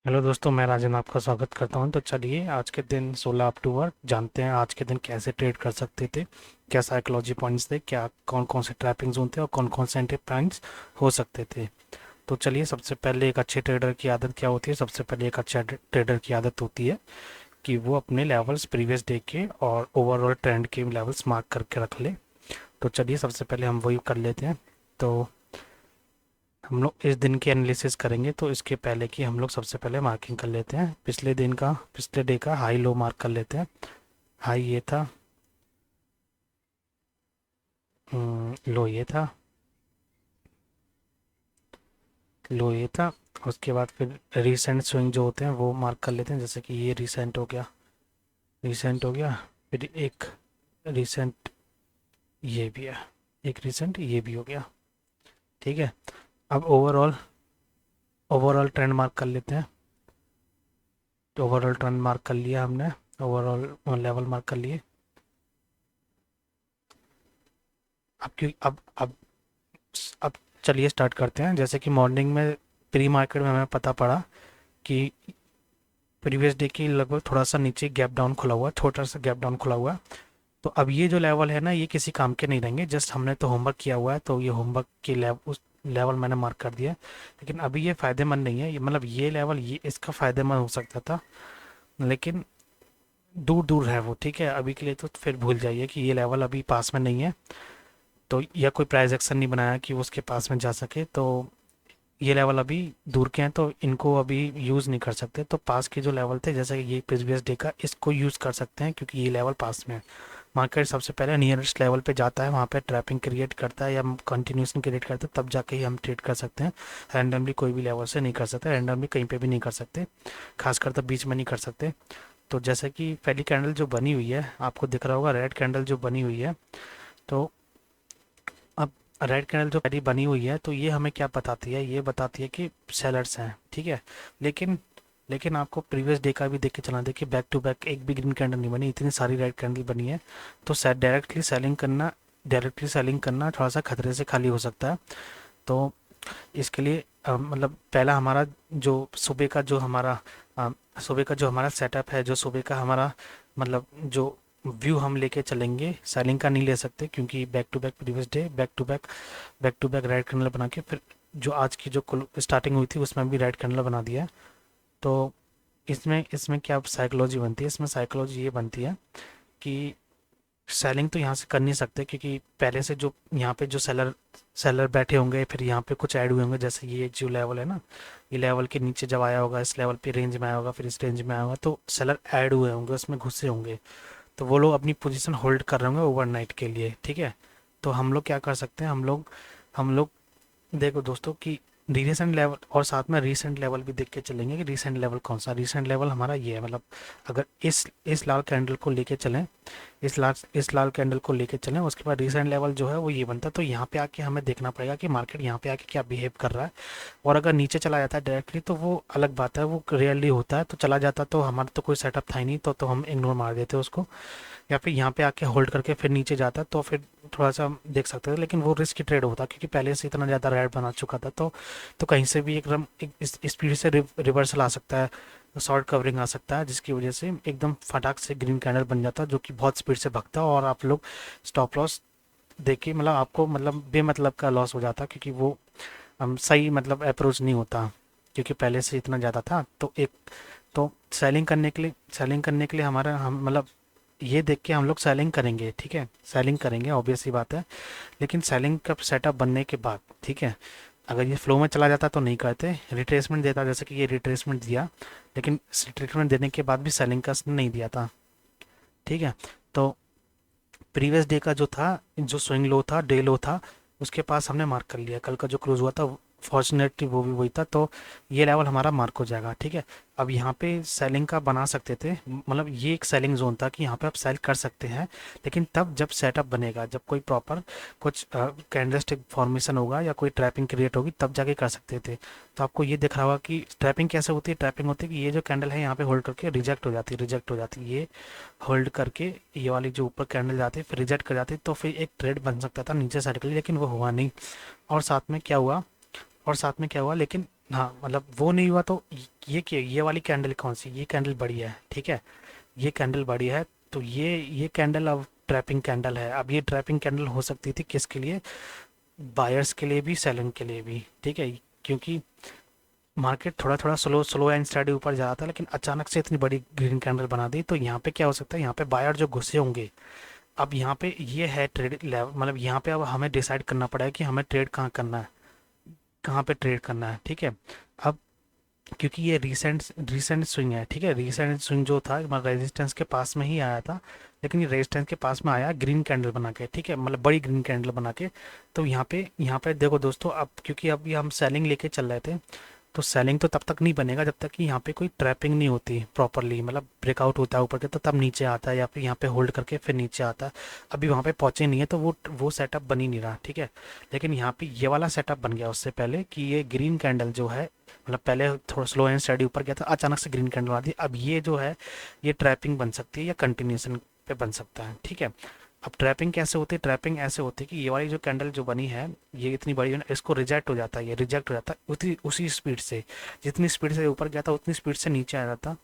Hello दोस्तों, मैं राजन आपका स्वागत करता हूं। तो चलिए आज के दिन 16 अक्टूबर जानते हैं आज के दिन कैसे ट्रेड कर सकते थे, क्या साइकोलॉजी पॉइंट्स थे, क्या कौन कौन से ट्रैपिंग जोन थे और कौन कौन से एंट्री पॉइंट्स हो सकते थे। तो चलिए, सबसे पहले एक अच्छे ट्रेडर की आदत क्या होती है। सबसे पहले एक अच्छा ट्रेडर की आदत होती है कि वो अपने लेवल्स प्रीवियस डे के और ओवरऑल ट्रेंड के लेवल्स मार्क करके रख ले। तो चलिए सबसे पहले हम वही कर लेते हैं। तो हम लोग इस दिन की एनालिसिस करेंगे, तो इसके पहले की हम लोग सबसे पहले मार्किंग कर लेते हैं। पिछले डे का हाई लो मार्क कर लेते हैं। हाई ये था, लो ये था, लो ये था। उसके बाद फिर रिसेंट स्विंग जो होते हैं वो मार्क कर लेते हैं, जैसे कि ये रिसेंट हो गया, रिसेंट हो गया। फिर एक रिसेंट ये भी है, एक रिसेंट ये भी हो गया। ठीक है, अब ओवरऑल ओवरऑल ट्रेंड मार्क कर लेते हैं। तो ओवरऑल ट्रेंड मार्क कर लिया हमने, ओवरऑल लेवल मार्क कर लिए। अब क्यों अब चलिए स्टार्ट करते हैं। जैसे कि मॉर्निंग में प्री मार्केट में हमें पता पड़ा कि प्रीवियस डे की लगभग थोड़ा सा नीचे गैप डाउन खुला हुआ है, छोटा सा गैप डाउन खुला हुआ है। तो अब ये जो लेवल है ना, ये किसी काम के नहीं रहेंगे। जस्ट हमने तो होमवर्क किया हुआ है, तो ये होमवर्क की लेवल, उस लेवल मैंने मार्क कर दिया है। लेकिन अभी ये फायदेमंद नहीं है, ये मतलब ये लेवल, ये इसका फायदेमंद हो सकता था, लेकिन दूर दूर है वो। ठीक है, अभी के लिए तो फिर भूल जाइए कि ये लेवल अभी पास में नहीं है। तो या कोई प्राइस एक्शन नहीं बनाया कि वो उसके पास में जा सके। तो ये लेवल अभी दूर के हैं, तो इनको अभी यूज़ नहीं कर सकते। तो पास के जो लेवल थे, जैसे कि ये प्रीवियस डे का, इसको यूज़ कर सकते हैं क्योंकि ये लेवल पास में है। मार्केट सबसे पहले नियरेस्ट लेवल पे जाता है, वहाँ पे ट्रैपिंग क्रिएट करता है या कंटिन्यूशन क्रिएट करता है, तब जाके ही हम ट्रेड कर सकते हैं। रैंडमली कोई भी लेवल से नहीं कर सकते, रैंडमली कहीं पे भी नहीं कर सकते, खासकर तब बीच में नहीं कर सकते। तो जैसे कि पहली कैंडल जो बनी हुई है, आपको दिख रहा होगा रेड कैंडल जो बनी हुई है। तो अब रेड कैंडल जो पहली बनी हुई है, तो ये हमें क्या बताती है, ये बताती है कि सेलर्स हैं। ठीक है, लेकिन लेकिन आपको प्रीवियस डे का भी देख के चलना। देखिए बैक टू बैक एक भी ग्रीन कैंडल नहीं बनी, इतनी सारी रेड कैंडल बनी है। तो डायरेक्टली सेलिंग करना थोड़ा सा खतरे से खाली हो सकता है। तो इसके लिए मतलब पहला हमारा जो सुबह का जो हमारा अ, सुबह का जो हमारा सेटअप है, जो सुबह का हमारा मतलब जो व्यू हम लेके चलेंगे, सेलिंग का नहीं ले सकते क्योंकि back to back previous day back to back red candle बना के फिर जो आज की जो स्टार्टिंग हुई थी उसमें भी रेड कैंडल बना दिया है। तो इसमें इसमें क्या साइकोलॉजी बनती है, इसमें साइकोलॉजी ये बनती है कि सेलिंग तो यहाँ से कर नहीं सकते क्योंकि पहले से जो यहाँ पे जो सेलर सेलर बैठे होंगे, फिर यहाँ पे कुछ ऐड हुए होंगे। जैसे ये जो लेवल है ना, ये लेवल के नीचे जब आया होगा, इस लेवल पे रेंज में आया होगा, फिर इस रेंज में आया होगा, तो सेलर ऐड हुए होंगे, उसमें घुसे होंगे। तो वो लोग अपनी पोजीशन होल्ड कर रहे होंगे ओवरनाइट के लिए। ठीक है, तो हम लोग क्या कर सकते हैं, हम लोग देखो दोस्तों कि रीसेंट लेवल और साथ में रीसेंट लेवल भी देख के चलेंगे कि रीसेंट लेवल कौन सा। रीसेंट लेवल हमारा ये है, मतलब अगर इस लाल कैंडल को लेके चलें, इस लाल कैंडल को लेके चलें, उसके बाद रिसेंट लेवल जो है वो ये बनता है। तो यहाँ पे आके हमें देखना पड़ेगा कि मार्केट यहाँ पे आके क्या बिहेव कर रहा है। और अगर नीचे चला जाता है डायरेक्टली तो वो अलग बात है, वो रेयरली होता है। तो चला जाता तो हमारा तो कोई सेटअप था ही नहीं, तो हम इग्नोर मार देते उसको। या फिर यहाँ पे आके होल्ड करके फिर नीचे जाता तो फिर थोड़ा सा देख सकते थे, लेकिन वो रिस्क ट्रेड होता क्योंकि पहले से इतना ज़्यादा रेड बना चुका था। तो कहीं से भी एकदम एक स्पीड से रिवर्सल आ सकता है, शॉर्ट कवरिंग आ सकता है, जिसकी वजह से एकदम फटाक से ग्रीन कैंडल बन जाता है जो कि बहुत स्पीड से भगता है। और आप लोग स्टॉप लॉस देखिए, मतलब आपको मतलब बेमतलब का लॉस हो जाता क्योंकि वो हम सही मतलब अप्रोच नहीं होता क्योंकि पहले से इतना ज़्यादा था। तो सेलिंग करने के लिए हमारा हम मतलब ये देख के हम लोग सेलिंग करेंगे। ठीक है, सेलिंग करेंगे, ऑब्वियस सी बात है। लेकिन सेलिंग का सेटअप बनने के बाद, ठीक है, अगर ये फ्लो में चला जाता तो नहीं करते, रिट्रेसमेंट देता, जैसे कि ये रिट्रेसमेंट दिया, लेकिन रिट्रेसमेंट देने के बाद भी सेलिंग का नहीं दिया था। ठीक है, तो प्रीवियस डे का जो था, जो स्विंग लो था, डे लो था, उसके पास हमने मार्क कर लिया। कल का जो क्लोज हुआ था फॉर्चुनेटली वो भी वही था, तो ये लेवल हमारा मार्क हो जाएगा। ठीक है, अब यहाँ पे सेलिंग का बना सकते थे, मतलब ये एक सेलिंग जोन था कि यहाँ पे आप सेल कर सकते हैं, लेकिन तब जब सेटअप बनेगा, जब कोई प्रॉपर कुछ कैंडलस्टिक फॉर्मेशन होगा या कोई ट्रैपिंग क्रिएट होगी, तब जाके कर सकते थे। तो आपको ये दिख रहा होगा कि ट्रैपिंग कैसे होती है। ट्रैपिंग होती है कि ये जो कैंडल है यहाँ पे होल्ड करके रिजेक्ट हो जाती है, ये होल्ड करके ये वाली जो ऊपर कैंडल जाती है फिर रिजेक्ट कर जाती है, तो फिर एक ट्रेड बन सकता था नीचे साइड के लिए, लेकिन वो हुआ नहीं। और साथ में क्या हुआ और साथ में क्या हुआ, लेकिन हाँ मतलब वो नहीं हुआ तो ये क्या, ये वाली कैंडल कौन सी, ये कैंडल बढ़िया है, ठीक है, ये कैंडल बढ़िया है। तो ये कैंडल अब ट्रैपिंग कैंडल है। अब ये ट्रैपिंग कैंडल हो सकती थी किसके लिए, बायर्स के लिए भी, सेलिंग के लिए भी, ठीक है। क्योंकि मार्केट थोड़ा थोड़ा स्लो स्लो एंड स्टडी ऊपर जा रहा था, लेकिन अचानक से इतनी बड़ी ग्रीन कैंडल बना दी, तो यहाँ पे क्या हो सकता है, यहाँ पे बायर जो घुसे होंगे। अब यहाँ पे ये है ट्रेड लेवल, मतलब यहाँ पे अब हमें डिसाइड करना पड़ेगा कि हमें ट्रेड कहाँ करना है, कहाँ पे ट्रेड करना है, ठीक है। अब क्योंकि ये रीसेंट रीसेंट स्विंग है, ठीक है, रीसेंट स्विंग जो था मतलब रेजिस्टेंस के पास में ही आया था, लेकिन ये रेजिस्टेंस के पास में आया ग्रीन कैंडल बना के, ठीक है, मतलब बड़ी ग्रीन कैंडल बना के। तो यहाँ पे देखो दोस्तों, अब क्योंकि अभी हम सेलिंग लेके चल रहे थे, तो सेलिंग तो तब तक नहीं बनेगा जब तक कि यहाँ पे कोई ट्रैपिंग नहीं होती प्रॉपरली, मतलब ब्रेकआउट होता है ऊपर के तो तब नीचे आता है, या फिर यहाँ पे होल्ड करके फिर नीचे आता है। अभी वहाँ पे पहुँचे नहीं है तो वो सेटअप बन ही नहीं रहा, ठीक है। लेकिन यहाँ पे ये वाला सेटअप बन गया उससे पहले कि ये ग्रीन कैंडल जो है, मतलब पहले थोड़ा स्लो एंड स्टडी ऊपर गया था, अचानक से ग्रीन कैंडल आ दी। अब ये जो है ये ट्रैपिंग बन सकती है या कंटिन्यूएशन पे बन सकता है, ठीक है। अब ट्रैपिंग कैसे होती है, ट्रैपिंग ऐसे होती है कि ये वाली जो कैंडल जो बनी है, ये इतनी बड़ी है ना, इसको रिजेक्ट हो जाता है, ये रिजेक्ट हो जाता है उसी उसी स्पीड से, जितनी स्पीड से ऊपर गया था उतनी स्पीड से नीचे आ जाता।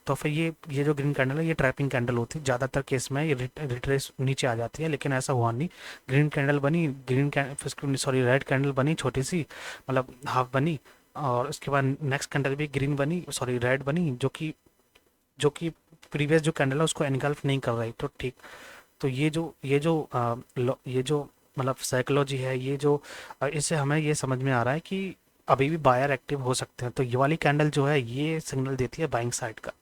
तो फिर ये जो ग्रीन कैंडल है ये ट्रैपिंग कैंडल होती है, ज़्यादातर केस में ये रिट्रेस नीचे आ जाती है, लेकिन ऐसा हुआ नहीं। ग्रीन कैंडल बनी, सॉरी रेड कैंडल बनी छोटी सी, मतलब हाफ बनी, और उसके बाद नेक्स्ट कैंडल भी ग्रीन बनी, सॉरी रेड बनी, जो कि प्रीवियस जो कैंडल है उसको एनगल्फ नहीं कर रही, तो ठीक। तो ये जो मतलब साइकोलॉजी है, ये जो इससे हमें ये समझ में आ रहा है कि अभी भी बायर एक्टिव हो सकते हैं। तो ये वाली कैंडल जो है ये सिग्नल देती है बाइंग साइड का।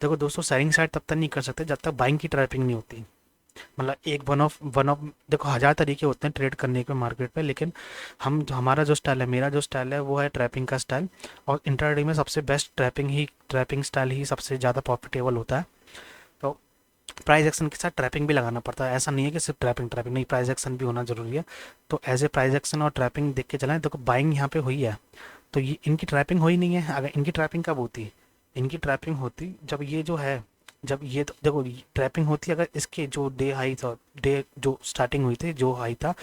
देखो दोस्तों, सेलिंग साइड तब तक नहीं कर सकते जब तक बाइंग की ट्रैपिंग नहीं होती। मतलब एक वन ऑफ देखो, हजार तरीके होते हैं ट्रेड करने के मार्केट पे, लेकिन हमारा जो स्टाइल है, मेरा जो स्टाइल है वो है ट्रैपिंग का स्टाइल। और इंट्राडे में सबसे बेस्ट ट्रैपिंग स्टाइल ही सबसे ज़्यादा प्रॉफिटेबल होता है। तो प्राइस एक्शन के साथ ट्रैपिंग भी लगाना पड़ता है, ऐसा नहीं है कि सिर्फ ट्रैपिंग ट्रैपिंग नहीं, प्राइस एक्शन भी होना जरूरी है। तो एज ए प्राइस एक्शन और ट्रैपिंग देख के चलाएं। देखो बाइंग यहाँ पे हुई है, तो ये इनकी ट्रैपिंग हुई नहीं है। अगर इनकी ट्रैपिंग कब होती, इनकी ट्रैपिंग होती जब ये जो है, जब ये तो देखो ट्रैपिंग होती अगर इसके जो डे हाई था, डे जो स्टार्टिंग हुई थी, जो हाई था,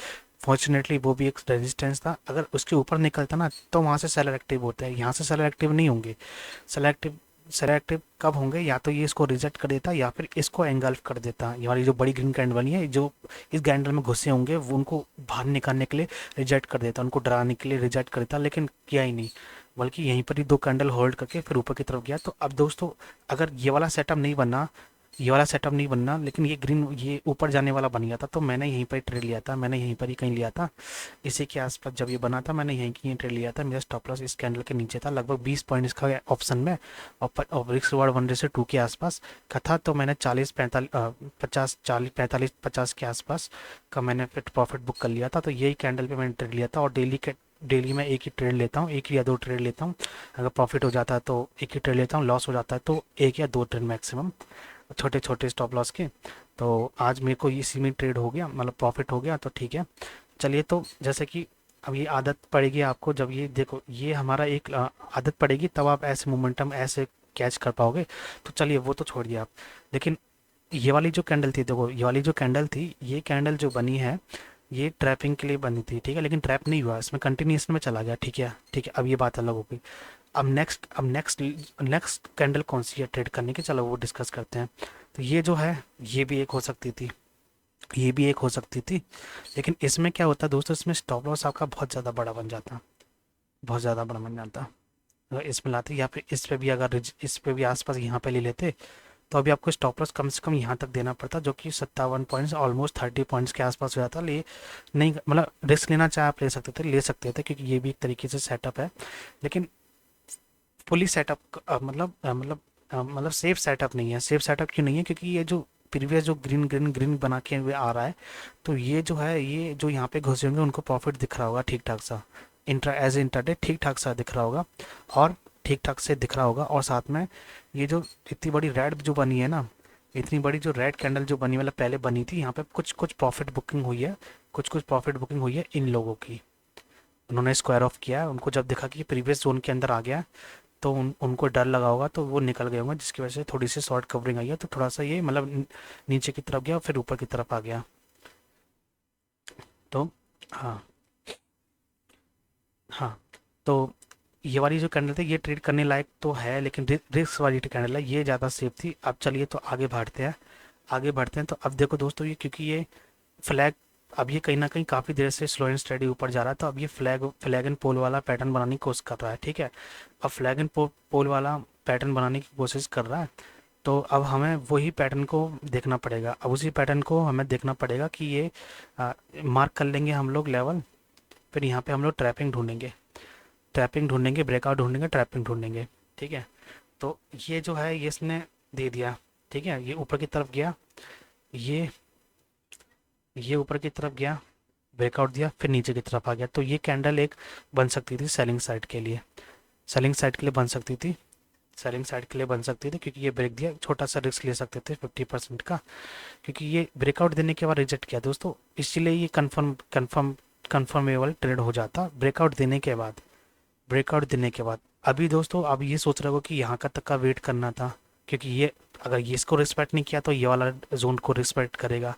फॉर्चुनेटली वो भी एक रेजिस्टेंस था, अगर उसके ऊपर निकलता ना तो वहाँ से सेलर एक्टिव होते हैं, यहाँ से सेलर एक्टिव नहीं होंगे। सेलेक्टिव सेलेक्टिव कब होंगे, या तो ये इसको रिजेक्ट कर देता या फिर इसको एंगल्फ कर देता। ये वाली जो बड़ी ग्रीन कैंडल बनी है, जो इस कैंडल में घुसे होंगे वो उनको बाहर निकालने के लिए रिजेक्ट कर देता, उनको डराने के लिए रिजेक्ट कर देता, लेकिन किया ही नहीं, बल्कि यहीं पर ही दो कैंडल होल्ड करके फिर ऊपर की तरफ गया। तो अब दोस्तों, अगर ये वाला सेटअप नहीं बनना, लेकिन ये ऊपर जाने वाला बन गया था, तो मैंने यहीं पर ही ट्रेड लिया था, मैंने यहीं पर ही कहीं लिया था, इसी के आसपास जब ये बना था मैंने यहीं की ट्रेड लिया था। मेरा स्टॉप लॉस इस कैंडल के नीचे था, लगभग 20 पॉइंट्स का ऑप्शन में, और रिस्क रिवार्ड 1:2 के आसपास का था। तो मैंने 40 45 50 के आसपास का मैंने फिर प्रॉफिट बुक कर लिया था। तो यही कैंडल पे मैंने ट्रेड लिया था, और डेली में एक ही ट्रेड लेता हूँ, एक या दो ट्रेड लेता हूँ। अगर प्रॉफिट हो जाता है तो एक ही ट्रेड लेता हूँ, लॉस हो जाता है तो एक या दो ट्रेड मैक्सिमम, छोटे छोटे स्टॉप लॉस के। तो आज मेरे को इसी में ट्रेड हो गया, मतलब प्रॉफिट हो गया, तो ठीक है। चलिए, तो जैसे कि अब ये आदत पड़ेगी आपको, जब ये देखो ये हमारा एक आदत पड़ेगी, तब आप ऐसे मोमेंटम ऐसे कैच कर पाओगे। तो चलिए वो तो छोड़िए आप, लेकिन ये वाली जो कैंडल थी, देखो ये वाली जो कैंडल थी, ये कैंडल जो बनी है ये ट्रैपिंग के लिए बनी थी, ठीक है, लेकिन ट्रैप नहीं हुआ, इसमें कंटिन्यूएशन में चला गया, ठीक है, ठीक है। अब ये बात अलग हो गई। अब नेक्स्ट कैंडल कौन सी है ट्रेड करने की, चलो वो डिस्कस करते हैं। तो ये जो है ये भी एक हो सकती थी, ये भी एक हो सकती थी, लेकिन इसमें क्या होता है दोस्तों, इसमें स्टॉप लॉस आपका बहुत ज़्यादा बड़ा बन जाता, बहुत ज़्यादा बड़ा बन जाता। अगर इसमें लाते या फिर इस पे भी, अगर इस पे भी आसपास यहाँ पे ले लेते, तो अभी आपको स्टॉप लॉस कम से कम यहाँ तक देना पड़ता, जो कि 57 पॉइंट्स, ऑलमोस्ट 30 पॉइंट्स के आसपास हो जाता। ले नहीं, मतलब रिस्क लेना चाहे आप ले सकते थे, क्योंकि ये भी एक तरीके से सेटअप है, लेकिन फुली सेटअप, मतलब सेफ सेटअप नहीं है। सेफ सेटअप क्यों नहीं है, क्योंकि ये जो प्रीवियस जो ग्रीन ग्रीन ग्रीन बना के हुए आ रहा है, तो ये जो है, ये जो यहाँ पे घुसे होंगे उनको प्रॉफिट दिख रहा होगा ठीक ठाक सा, एज इंटरडे ठीक ठाक सा दिख रहा होगा, और ठीक ठाक से दिख रहा होगा। और साथ में ये जो इतनी बड़ी रेड जो बनी है ना, इतनी बड़ी जो रेड कैंडल जो बनी, मतलब पहले बनी थी, यहाँ पे कुछ कुछ प्रॉफिट बुकिंग हुई है, कुछ कुछ प्रॉफिट बुकिंग हुई है इन लोगों की। उन्होंने स्क्वायर ऑफ किया है, उनको जब देखा कि प्रीवियस जोन के अंदर आ गया, तो उनको डर लगा होगा, तो वो निकल गए होंगे, जिसकी वजह से थोड़ी सी शॉर्ट कवरिंग आई है, तो थोड़ा सा ये मतलब नीचे की तरफ गया, फिर ऊपर की तरफ आ गया। तो हाँ, हाँ, तो ये वाली जो कैंडल थी ये ट्रेड करने लायक तो है, लेकिन रिस्क वाली कैंडल है, ये ज़्यादा सेफ थी। अब चलिए तो आगे बढ़ते हैं, आगे बढ़ते हैं। तो अब देखो दोस्तों, ये क्योंकि ये फ्लैग, अब ये कहीं ना कहीं काफ़ी देर से स्लो एंड स्टडी ऊपर जा रहा था, अब ये फ्लैग एंड पोल वाला पैटर्न बनाने की कोशिश कर रहा है, ठीक है। अब फ्लैग एंड पोल वाला पैटर्न बनाने की कोशिश कर रहा है, तो अब हमें वही पैटर्न को देखना पड़ेगा। अब उसी पैटर्न को हमें देखना पड़ेगा कि ये मार्क कर लेंगे हम लोग लेवल, फिर यहाँ पे हम लोग ट्रैपिंग ढूंढेंगे, ट्रैपिंग ढूंढेंगे, ब्रेकआउट ढूंढेंगे, ट्रैपिंग ढूंढेंगे, ठीक है। तो ये जो है ये इसने दे दिया, ठीक है, ये ऊपर की तरफ गया, ये ये ऊपर की तरफ गया, ब्रेकआउट दिया, फिर नीचे की तरफ आ गया। तो ये कैंडल एक बन सकती थी सेलिंग साइड के लिए, सेलिंग साइड के लिए बन सकती थी, सेलिंग साइड के लिए बन सकती थी, क्योंकि ये ब्रेक दिया, छोटा सा रिस्क ले सकते थे 50% का, क्योंकि ये ब्रेकआउट देने के बाद रिजेक्ट किया दोस्तों, इसलिए ये कन्फर्मेबल ट्रेड हो जाता ब्रेकआउट देने के बाद, ब्रेकआउट देने के बाद। अभी दोस्तों अब ये सोच रहे हो कि यहाँ का तक का वेट करना था, क्योंकि ये अगर ये इसको रिस्पेक्ट नहीं किया तो ये वाला जोन को रिस्पेक्ट करेगा,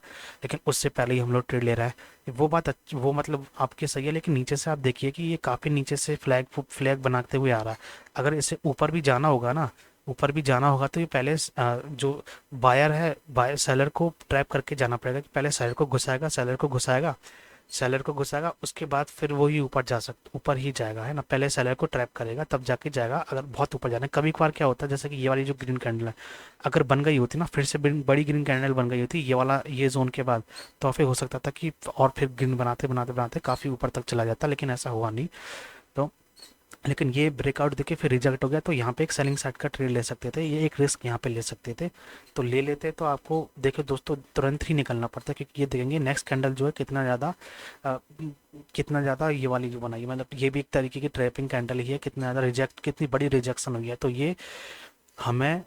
लेकिन उससे पहले ही हम लोग ट्रेड ले रहा है। वो बात वो मतलब आपके सही है, लेकिन नीचे से आप देखिए कि ये काफ़ी नीचे से फ्लैग बनाते हुए आ रहा है। अगर इसे ऊपर भी जाना होगा ना, ऊपर भी जाना होगा तो ये पहले जो बायर है, बायर सेलर को ट्रैप करके जाना पड़ेगा, कि पहले सेलर को घुसाएगा, सेलर को घुसाएगा, सेलर को घुसाएगा, उसके बाद फिर वो ही ऊपर जा सकता, ऊपर ही जाएगा, है ना। पहले सेलर को ट्रैप करेगा तब जाके जाएगा, अगर बहुत ऊपर जाना है। कभी कभार क्या होता है, जैसे कि ये वाली जो ग्रीन कैंडल है, अगर बन गई होती ना, फिर से बड़ी ग्रीन कैंडल बन गई होती ये वाला, ये जोन के बाद, तो फिर हो सकता था कि और फिर ग्रीन बनाते बनाते बनाते काफ़ी ऊपर तक चला जाता, लेकिन ऐसा हुआ नहीं। तो लेकिन ये ब्रेकआउट देके फिर रिजेक्ट हो गया, तो यहाँ पे एक सेलिंग साइड का ट्रेड ले सकते थे, ये एक रिस्क यहाँ पे ले सकते थे, तो ले लेते। तो आपको देखो दोस्तों तुरंत ही निकलना पड़ता है, क्योंकि ये देखेंगे नेक्स्ट कैंडल जो है कितना ज़्यादा कितना ज़्यादा ये वाली जो बनाई है, मतलब ये भी एक तरीके की ट्रैपिंग कैंडल ही है, कितना ज़्यादा रिजेक्ट, कितनी बड़ी रिजेक्शन हुई है। तो ये हमें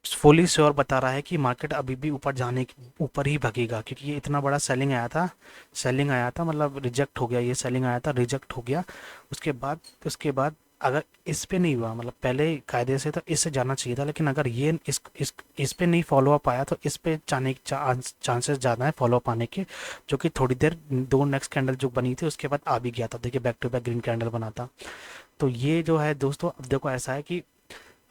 फुली श्योर बता रहा है कि मार्केट अभी भी ऊपर जाने ऊपर ही भगेगा, क्योंकि ये इतना बड़ा सेलिंग आया था, सेलिंग आया था, मतलब रिजेक्ट हो गया, ये सेलिंग आया था, रिजेक्ट हो गया। उसके बाद अगर इस पे नहीं हुआ, मतलब पहले कायदे से तो इससे जाना चाहिए था, लेकिन अगर ये इस पे नहीं फॉलो अप आया, तो इस पे जाने के चांसेस ज़्यादा है फॉलो अप आने के, जो कि थोड़ी देर दो नेक्स्ट कैंडल जो बनी थी उसके बाद आ भी गया था, देखिए back to back green candle बना था। तो ये जो है दोस्तों, अब देखो ऐसा है कि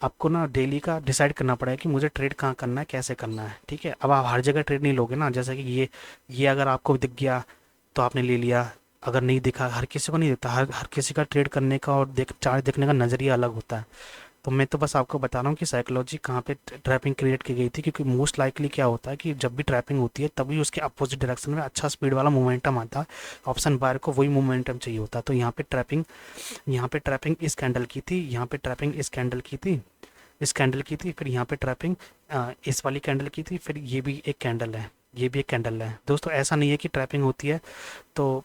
आपको ना डेली का डिसाइड करना पड़ेगा कि मुझे ट्रेड कहाँ करना है, कैसे करना है, ठीक है। अब आप हर जगह ट्रेड नहीं लोगे ना, जैसे कि ये अगर आपको दिख गया तो आपने ले लिया, अगर नहीं दिखा, हर किसी को नहीं दिखता, हर किसी का ट्रेड करने का और चार्ट देखने का नज़रिया अलग होता है। तो मैं तो बस आपको बता रहा हूँ कि साइकोलॉजी कहाँ पे ट्रैपिंग क्रिएट की गई थी, क्योंकि मोस्ट लाइकली क्या होता है कि जब भी ट्रैपिंग होती है तभी उसके अपोजिट डायरेक्शन में अच्छा स्पीड वाला मोमेंटम आता है, ऑप्शन बायर को वही मोमेंटम चाहिए होता है। तो यहाँ पे ट्रैपिंग इस कैंडल की थी, यहाँ पे ट्रैपिंग इस कैंडल की थी, इस कैंडल की थी, फिर यहाँ पे ट्रैपिंग इस वाली कैंडल की थी, फिर ये भी एक कैंडल है, ये भी एक कैंडल है दोस्तों। ऐसा नहीं है कि ट्रैपिंग होती है तो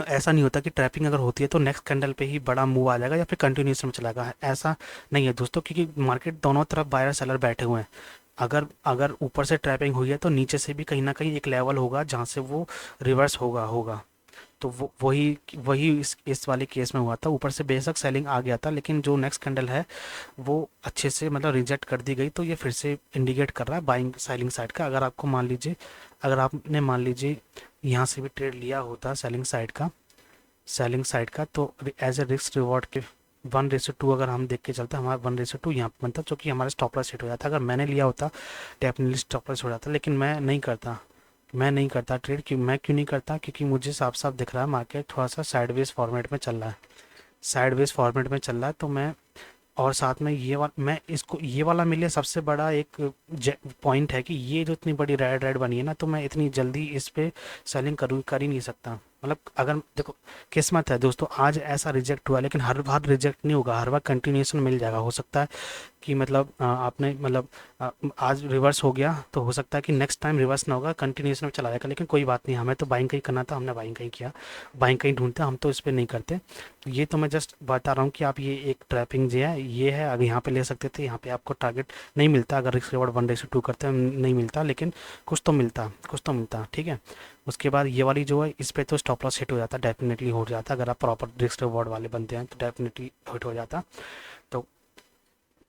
ऐसा नहीं होता कि ट्रैपिंग अगर होती है तो नेक्स्ट कैंडल पे ही बड़ा मूव आ जाएगा या फिर कंटिन्यूएशन में चलाएगा, ऐसा नहीं है दोस्तों, क्योंकि मार्केट दोनों तरफ बायर सेलर बैठे हुए हैं। अगर अगर ऊपर से ट्रैपिंग हुई है तो नीचे से भी कहीं ना कहीं एक लेवल होगा जहाँ से वो रिवर्स होगा। तो वो वही वही इस वाले केस में हुआ था, ऊपर से बेशक सेलिंग आ गया था, लेकिन जो नेक्स्ट कैंडल है वो अच्छे से मतलब रिजेक्ट कर दी गई, तो ये फिर से इंडिकेट कर रहा है बाइंग सेलिंग साइड का। अगर आपको मान लीजिए, अगर आपने मान लीजिए यहाँ से भी ट्रेड लिया होता सेलिंग साइड का, तो एज ए रिस्क रिवॉर्ड के 1:2 अगर हम देख के चलते, हमारा 1:2 यहाँ पर बनता, जो कि हमारा स्टॉप लॉस हिट हो जाता। अगर मैंने लिया होता डेफिनेटली स्टॉप लॉस हो जाता, लेकिन मैं नहीं करता ट्रेड। मैं क्यों नहीं करता, क्योंकि मुझे साफ साफ दिख रहा है मार्केट थोड़ा सा साइडवेज फॉर्मेट में चल रहा है, साइडवेज फॉर्मेट में चल रहा है। तो मैं, और साथ में मैं इसको, ये वाला मेरे लिए सबसे बड़ा एक पॉइंट है कि ये जो इतनी बड़ी रेड रेड बनी है ना, तो मैं इतनी जल्दी इस पे सेलिंग कर ही नहीं सकता। मतलब अगर देखो, किस्मत है दोस्तों, आज ऐसा रिजेक्ट हुआ, लेकिन हर बार रिजेक्ट नहीं होगा, हर बार कंटिन्यूएशन मिल जाएगा। हो सकता है कि मतलब आपने मतलब आज रिवर्स हो गया, तो हो सकता है कि नेक्स्ट टाइम रिवर्स ना होगा, कंटिन्यूएशन में चला जाएगा, लेकिन कोई बात नहीं, हमें तो बाइंग का ही करना था, हमने बाइंग का ही किया, बाइंग का ही ढूंढते, हम तो इस पर नहीं करते। ये तो मैं जस्ट बता रहा हूँ कि आप ये एक ट्रैपिंग जो है ये है, अगर यहाँ पे ले सकते थे, यहाँ पे आपको टारगेट नहीं मिलता, अगर रिस्क रिवॉर्ड 1:2 करते हैं नहीं मिलता, लेकिन कुछ तो मिलता, ठीक है। उसके बाद ये वाली जो है इस पे तो स्टॉप लॉस हिट हो जाता, डेफिनेटली हो जाता, अगर आप प्रॉपर रिस्क रिवॉर्ड वाले बनते हैं तो डेफिनेटली हिट हो जाता। तो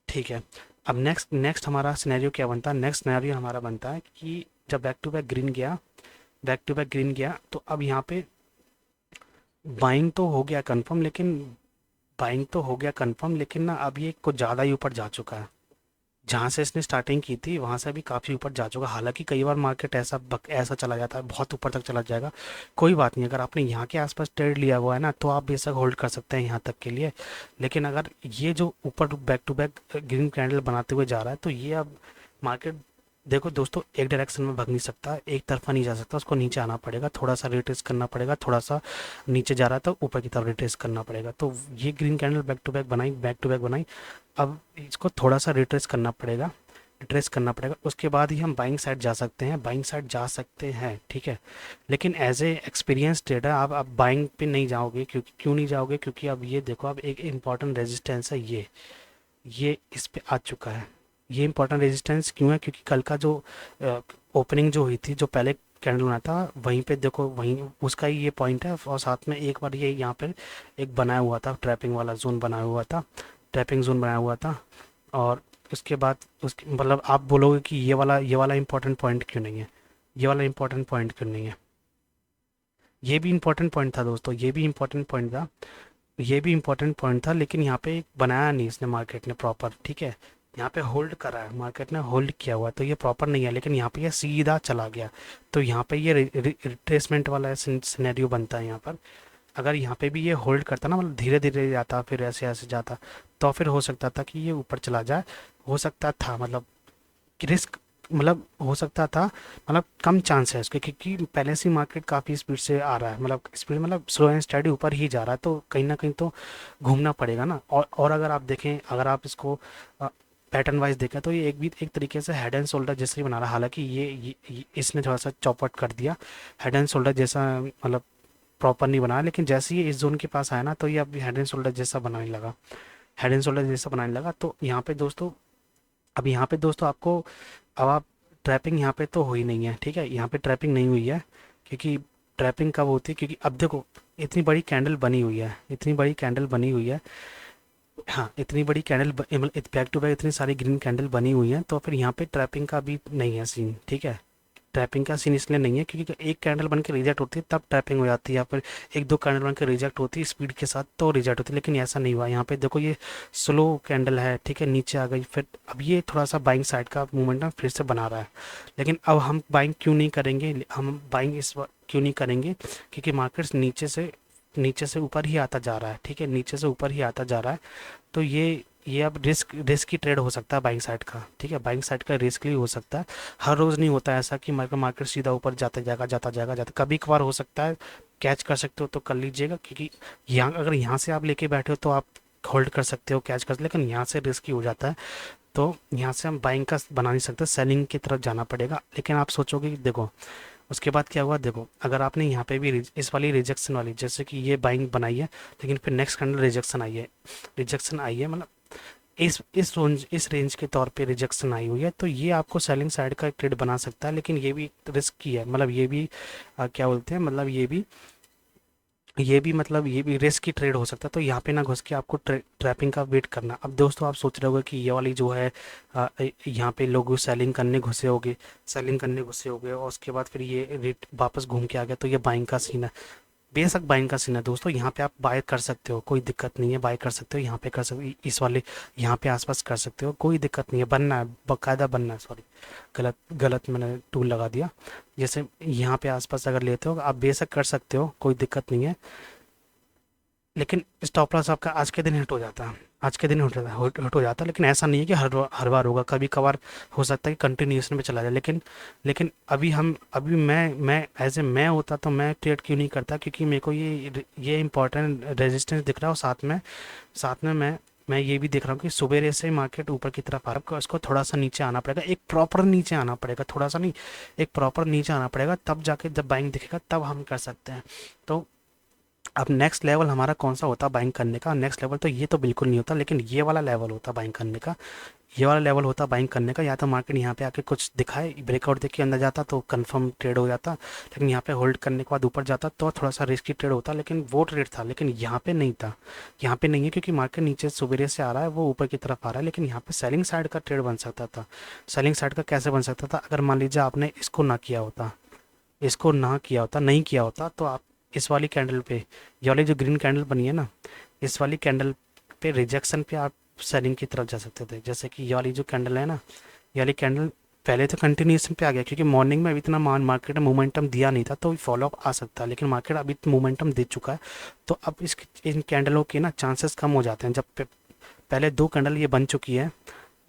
ठीक है। अब नेक्स्ट हमारा सिनेरियो क्या बनता है, नेक्स्ट सिनेरियो हमारा बनता है कि जब बैक टू बैक ग्रीन गया, तो अब यहाँ पे बाइंग तो हो गया कंफर्म, लेकिन बाइंग तो हो गया कंफर्म, लेकिन ना अब ये कुछ ज़्यादा ही ऊपर जा चुका है। जहाँ से इसने स्टार्टिंग की थी वहाँ से भी काफ़ी ऊपर जा चुका। हालांकि कई बार मार्केट ऐसा चला जाता है, बहुत ऊपर तक चला जाएगा। कोई बात नहीं, अगर आपने यहाँ के आसपास ट्रेड लिया हुआ है ना, तो आप बेशक होल्ड कर सकते हैं यहाँ तक के लिए। लेकिन अगर ये जो ऊपर back to back green candle बनाते हुए जा रहा है, तो ये अब मार्केट, देखो दोस्तों, एक डायरेक्शन में भाग नहीं सकता, एक तरफा नहीं जा सकता, उसको नीचे आना पड़ेगा, थोड़ा सा रिट्रेस करना पड़ेगा, थोड़ा सा नीचे जा रहा है तो ऊपर की तरफ रिट्रेस करना पड़ेगा। तो ये green candle back to back बनाई, अब इसको थोड़ा सा रिट्रेस करना पड़ेगा, रिट्रेस करना पड़ेगा, उसके बाद ही हम बाइंग साइड जा सकते हैं, बाइंग साइड जा सकते हैं, ठीक है। लेकिन एज ए एक्सपीरियंस ट्रेडर आप अब बाइंग पे नहीं जाओगे, क्योंकि क्यों नहीं जाओगे, क्योंकि अब ये देखो, अब एक इंपॉर्टेंट रेजिस्टेंस है, ये इस पे आ चुका है। ये इंपॉर्टेंट रेजिस्टेंस क्यों है, क्योंकि कल का जो ओपनिंग जो हुई थी, जो पहले कैंडल बना था, वहीं पे देखो, वहीं उसका ही ये पॉइंट है, और साथ में एक बार ये यहाँ पर एक बनाया हुआ था, ट्रैपिंग वाला जोन बनाया हुआ था, ट्रैपिंग जोन बनाया हुआ था। और उसके बाद उसके मतलब आप बोलोगे कि ये वाला इंपॉर्टेंट पॉइंट क्यों नहीं है, ये वाला इंपॉर्टेंट पॉइंट क्यों नहीं है। ये भी इंपॉर्टेंट पॉइंट था दोस्तों, ये भी इंपॉर्टेंट पॉइंट था, ये भी इंपॉर्टेंट पॉइंट था, लेकिन यहाँ पे बनाया नहीं इसने मार्केट ने प्रॉपर, ठीक है। यहाँ पे होल्ड करा है, मार्केट ने होल्ड किया हुआ है, तो ये प्रॉपर नहीं है, लेकिन यहाँ पे ये सीधा चला गया। तो यहाँ पे ये रिट्रेसमेंट वाला सिनेरियो बनता है यहाँ पर। अगर यहाँ पे भी ये होल्ड करता ना, मतलब धीरे धीरे जाता, फिर ऐसे ऐसे जाता, तो फिर हो सकता था कि ये ऊपर चला जाए, हो सकता था, मतलब रिस्क, मतलब हो सकता था, मतलब कम चांस है उसके, क्योंकि पहले से मार्केट काफ़ी स्पीड से आ रहा है, मतलब स्पीड मतलब स्लो एंड स्टडी ऊपर ही जा रहा है, तो कहीं ना कहीं तो घूमना पड़ेगा ना। और अगर आप देखें, अगर आप इसको पैटर्न वाइज देखें, तो ये एक तरीके से हेड एंड शोल्डर जैसे ही बना रहा है। हालांकि इसने थोड़ा सा चौपट कर दिया, हेड एंड शोल्डर जैसा, मतलब प्रॉपर नहीं बनाया, लेकिन जैसे ही इस जोन के पास आया ना, तो ये अब हेड एंड शोल्डर जैसा बनाने लगा, हेड एंड शोल्डर जैसा बनाने लगा। तो यहाँ पे दोस्तों, अब यहाँ पे दोस्तों आपको, अब आप, ट्रैपिंग यहाँ पे तो हुई नहीं है, ठीक है, यहाँ पे ट्रैपिंग नहीं हुई है, क्योंकि ट्रैपिंग कब होती है, क्योंकि अब देखो, इतनी बड़ी कैंडल बनी हुई है, इतनी बड़ी कैंडल बनी हुई है, हाँ, इतनी बड़ी कैंडल, बैक टू बैक इतनी सारी ग्रीन कैंडल बनी हुई हैं, तो फिर यहाँ पे ट्रैपिंग का भी नहीं है सीन, ठीक है। ट्रैपिंग का सीन इसलिए नहीं है क्योंकि एक कैंडल बन के रिजेक्ट होती है तब ट्रैपिंग हो जाती है, या फिर एक दो कैंडल बन के रिजेक्ट होती है स्पीड के साथ तो रिजेक्ट होती है, लेकिन ऐसा नहीं हुआ यहाँ पे। देखो ये स्लो कैंडल है, ठीक है, नीचे आ गई, फिर अब ये थोड़ा सा बाइंग साइड का मोमेंटम फिर से बना रहा है। लेकिन अब हम बाइंग क्यों नहीं करेंगे, हम बाइंग इस बार क्यों नहीं करेंगे, क्योंकि मार्केट्स नीचे से ऊपर ही आता जा रहा है, ठीक है, नीचे से ऊपर ही आता जा रहा है। तो ये अब रिस्क की ट्रेड हो सकता है बाइंग साइड का, ठीक है, बाइंग साइड का रिस्क ही हो सकता है। हर रोज़ नहीं होता है ऐसा कि मार्केट सीधा ऊपर जाता, कभी कभार हो सकता है। कैच कर सकते हो तो कर लीजिएगा, क्योंकि यहाँ, अगर यहाँ से आप लेके बैठे हो तो आप होल्ड कर सकते हो, कैच कर, लेकिन यहाँ से रिस्क ही हो जाता है। तो यहाँ से हम बाइंग का बना नहीं सकते, सेलिंग की तरफ जाना पड़ेगा। लेकिन आप सोचोगे कि देखो उसके बाद क्या हुआ, देखो अगर आपने यहाँ पे भी इस वाली रिजेक्शन वाली, जैसे कि ये बाइंग बनाई है, लेकिन फिर नेक्स्ट कैंडल रिजेक्शन आई है, मतलब इस रेंज के तौर पे रिजेक्शन आई हुई है, तो ये आपको सेलिंग साइड का एक ट्रेड बना सकता है, लेकिन ये भी रिस्क की है, मतलब ये भी क्या बोलते हैं, मतलब ये भी रिस्क की ट्रेड हो सकता है। तो यहाँ पे ना घुस के आपको ट्रैपिंग का वेट करना। अब दोस्तों आप सोच रहे होगे कि ये वाली जो है, यहाँ पे लोग सेलिंग करने घुसे होगे और उसके बाद फिर ये रेट वापस घूम के आ गया, तो ये बाइंग का सीन है। बेशक बाइंग का सीन है दोस्तों, यहाँ पे आप बाय कर सकते हो, कोई दिक्कत नहीं है, बाय कर सकते हो, यहाँ पे कर सकते हो, इस वाले यहाँ पे आसपास कर सकते हो, कोई दिक्कत नहीं है, बनना है, बाकायदा बनना है, सॉरी, गलत गलत मैंने टूल लगा दिया। जैसे यहाँ पे आसपास अगर लेते हो आप बेशक कर सकते हो, कोई दिक्कत नहीं है, लेकिन स्टॉप लॉस आपका आज के दिन हिट हो जाता है, आज के दिन हिट हो जाता है, लेकिन ऐसा नहीं है कि हर बार होगा, कभी कभार हो सकता है कि कंटिन्यूएशन में चला जाए। लेकिन अभी मैं एज ए मैं होता तो मैं ट्रेड क्यों नहीं करता, क्योंकि मेरे को ये इंपॉर्टेंट रेजिस्टेंस दिख रहा है, और साथ में मैं ये भी देख रहा हूँ कि सुबेरे से मार्केट ऊपर की तरफ आ रहा है, उसको थोड़ा सा नीचे आना पड़ेगा, एक प्रॉपर नीचे आना पड़ेगा, थोड़ा सा नहीं, एक प्रॉपर नीचे आना पड़ेगा, तब जाके जब बाइंग दिखेगा तब हम कर सकते हैं। तो अब नेक्स्ट लेवल हमारा कौन सा होता है बाइंग करने का, नेक्स्ट लेवल तो ये तो बिल्कुल नहीं होता, लेकिन ये वाला लेवल होता बाइंग करने का, ये वाला लेवल होता बाइंग करने का। या तो मार्केट यहाँ पे आके कुछ दिखाए, ब्रेकआउट देख के अंदर जाता तो कंफर्म ट्रेड हो जाता, लेकिन यहाँ पे होल्ड करने के बाद ऊपर जाता तो थोड़ा सा रिस्की ट्रेड होता, लेकिन वो ट्रेड था, लेकिन यहाँ पे नहीं था, यहाँ पे नहीं है, क्योंकि मार्केट नीचे सुबेरे से आ रहा है, वो ऊपर की तरफ आ रहा है, लेकिन यहाँ पे सेलिंग साइड का ट्रेड बन सकता था। सेलिंग साइड का कैसे बन सकता था, अगर मान लीजिए आपने नहीं किया होता, तो आप इस वाली कैंडल पे, ये वाली जो ग्रीन कैंडल बनी है ना, इस वाली कैंडल पे रिजेक्शन पे आप सेलिंग की तरफ जा सकते थे। जैसे कि ये वाली जो कैंडल है ना, ये वाली कैंडल पहले तो कंटिन्यूएशन पे आ गया, क्योंकि मॉर्निंग में अभी इतना मार्केट में मोमेंटम दिया नहीं था, तो फॉलो अप आ सकता है, लेकिन मार्केट अभी मोमेंटम दे चुका है। तो अब इस इन कैंडलों के ना चांसेस कम हो जाते हैं। जब पहले दो कैंडल ये बन चुकी है,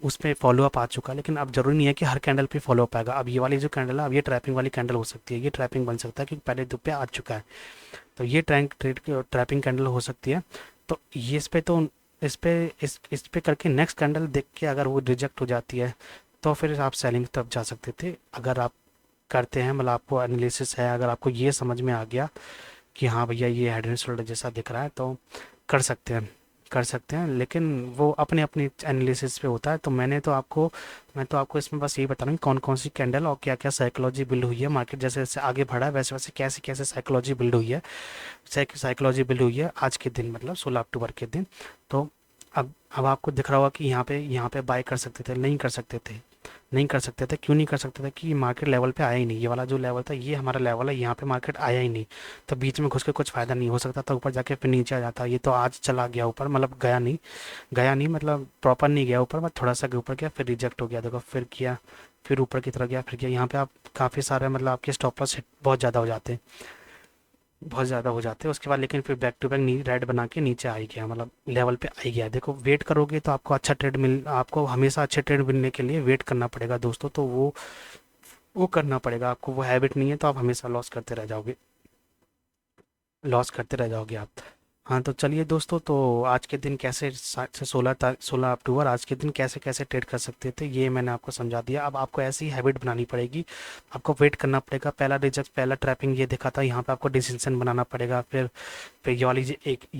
उसमें फॉलो अप आ चुका है, लेकिन अब जरूरी नहीं है कि हर कैंडल पे फॉलो अप आएगा। अब ये वाली जो कैंडल है, अब ये ट्रैपिंग वाली कैंडल हो सकती है, ये ट्रैपिंग बन सकता है, क्योंकि पहले दो पे आ चुका है। तो ये ट्रैपिंग कैंडल हो सकती है। तो ये इस पे करके नेक्स्ट कैंडल देख के अगर वो रिजेक्ट हो जाती है, तो फिर आप सेलिंग तरफ जा सकते थे। अगर आप करते हैं, मतलब आपको एनालिसिस है, अगर आपको ये समझ में आ गया कि हाँ भैया ये हेड एंड शोल्डर जैसा दिख रहा है, तो कर सकते हैं, कर सकते हैं। लेकिन वो अपने अपनी एनालिसिस पे होता है। तो मैं तो आपको इसमें बस यही बता रहा हूँ कौन कौन सी कैंडल और क्या क्या साइकोलॉजी बिल्ड हुई है। मार्केट जैसे जैसे आगे बढ़ा है, वैसे वैसे कैसे कैसे साइकोलॉजी बिल्ड हुई है, साइकोलॉजी बिल्ड हुई है आज के दिन, मतलब 16 अक्टूबर के दिन। तो अब आपको दिख रहा होगा कि यहाँ पे बाय कर सकते थे, नहीं कर सकते थे, नहीं कर सकते थे। क्यों नहीं कर सकते थे? कि मार्केट लेवल पे आया ही नहीं। ये वाला जो लेवल था, ये हमारा लेवल है, यहाँ पे मार्केट आया ही नहीं। तो बीच में घुस के कुछ फायदा नहीं। हो सकता था ऊपर जाके फिर नीचे आ जाता। ये तो आज चला गया ऊपर, मतलब गया नहीं मतलब प्रॉपर नहीं गया ऊपर, बस थोड़ा सा ऊपर गया, फिर रिजेक्ट हो गया। देखो फिर किया, फिर ऊपर की तरफ गया, फिर किया। यहाँ पे आप काफ़ी सारे, मतलब आपके स्टॉप लॉस हिट बहुत ज़्यादा हो जाते हैं, बहुत ज़्यादा हो जाते हैं उसके बाद। लेकिन फिर बैक टू बैक रेड बना के नीचे आ ही गया, मतलब लेवल पे आ ही गया। देखो वेट करोगे तो आपको हमेशा अच्छे ट्रेड मिलने के लिए वेट करना पड़ेगा दोस्तों। तो वो करना पड़ेगा आपको। वो हैबिट नहीं है तो आप हमेशा लॉस करते रह जाओगे, लॉस करते रह जाओगे आप। हाँ तो चलिए दोस्तों, तो आज के दिन कैसे 16 अक्टूबर, आज के दिन कैसे कैसे ट्रेड कर सकते थे, ये मैंने आपको समझा दिया। अब आपको ऐसी हैबिट बनानी पड़ेगी, आपको वेट करना पड़ेगा। पहला रिजेक्ट, पहला ट्रैपिंग ये दिखा था, यहाँ पे आपको डिसीजन बनाना पड़ेगा। फिर ये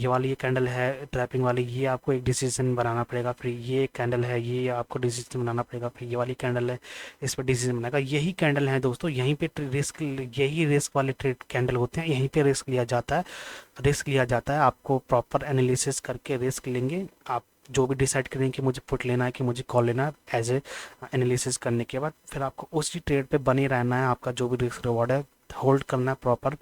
वाली ये कैंडल है ट्रैपिंग वाली, ये आपको एक डिसीजन बनाना पड़ेगा। फिर ये कैंडल है, ये आपको डिसीजन बनाना पड़ेगा। फिर ये वाली कैंडल है, इस पर डिसीजन बनाएगा। यही कैंडल है दोस्तों, यहीं पे रिस्क, यही रिस्क वाले ट्रेड कैंडल होते हैं, यहीं पे रिस्क लिया जाता है। रिस्क लिया जाता है, आपको प्रॉपर एनालिसिस करके रिस्क लेंगे आप। जो भी डिसाइड करें कि मुझे पुट लेना है कि मुझे कॉल लेना है, एज ए एनालिसिस करने के बाद फिर आपको उसी ट्रेड पे बने रहना है। आपका जो भी रिस्क रिवॉर्ड है होल्ड करना है, प्रॉपर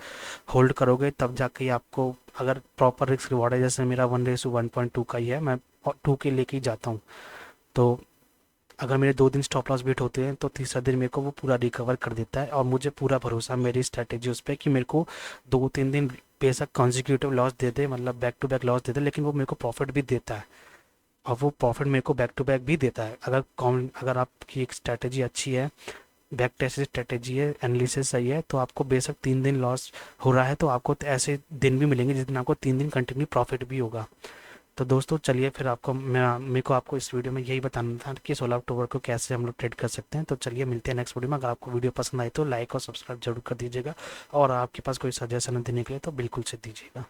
होल्ड करोगे तब जाके ही आपको, अगर प्रॉपर रिस्क रिवॉर्ड है, जैसे मेरा 1:1.2 का ही है, मैं 2 के लेके ही जाता हूँ। तो अगर मेरे 2 दिन स्टॉप लॉस बीट होते हैं, तो तीसरा दिन मेरे को वो पूरा रिकवर कर देता है। और मुझे पूरा भरोसा है मेरी स्ट्रैटेजी उस पर, कि मेरे को 2-3 दिन बेशक कॉन्जिक्यूटिव लॉस दे दे, मतलब बैक टू बैक लॉस दे दे, लेकिन वो मेरे को प्रॉफिट भी देता है। और वो प्रॉफिट मेरे को बैक टू बैक भी देता है। अगर आपकी एक स्ट्रैटेजी अच्छी है, बैक टेस्ट स्ट्रैटेजी है, एनालिसिस सही है, तो आपको बेशक 3 दिन लॉस हो रहा है, तो आपको तो ऐसे दिन भी मिलेंगे जिस दिन आपको 3 दिन कंटिन्यू प्रॉफिट भी होगा। तो दोस्तों चलिए, फिर मेरे को आपको इस वीडियो में यही बताना था कि 16 अक्टूबर को कैसे हम लोग ट्रेड कर सकते हैं। तो चलिए मिलते हैं नेक्स्ट वीडियो में। अगर आपको वीडियो पसंद आई तो लाइक और सब्सक्राइब जरूर कर दीजिएगा, और आपके पास कोई सजेशन देने के लिए तो बिल्कुल से दीजिएगा।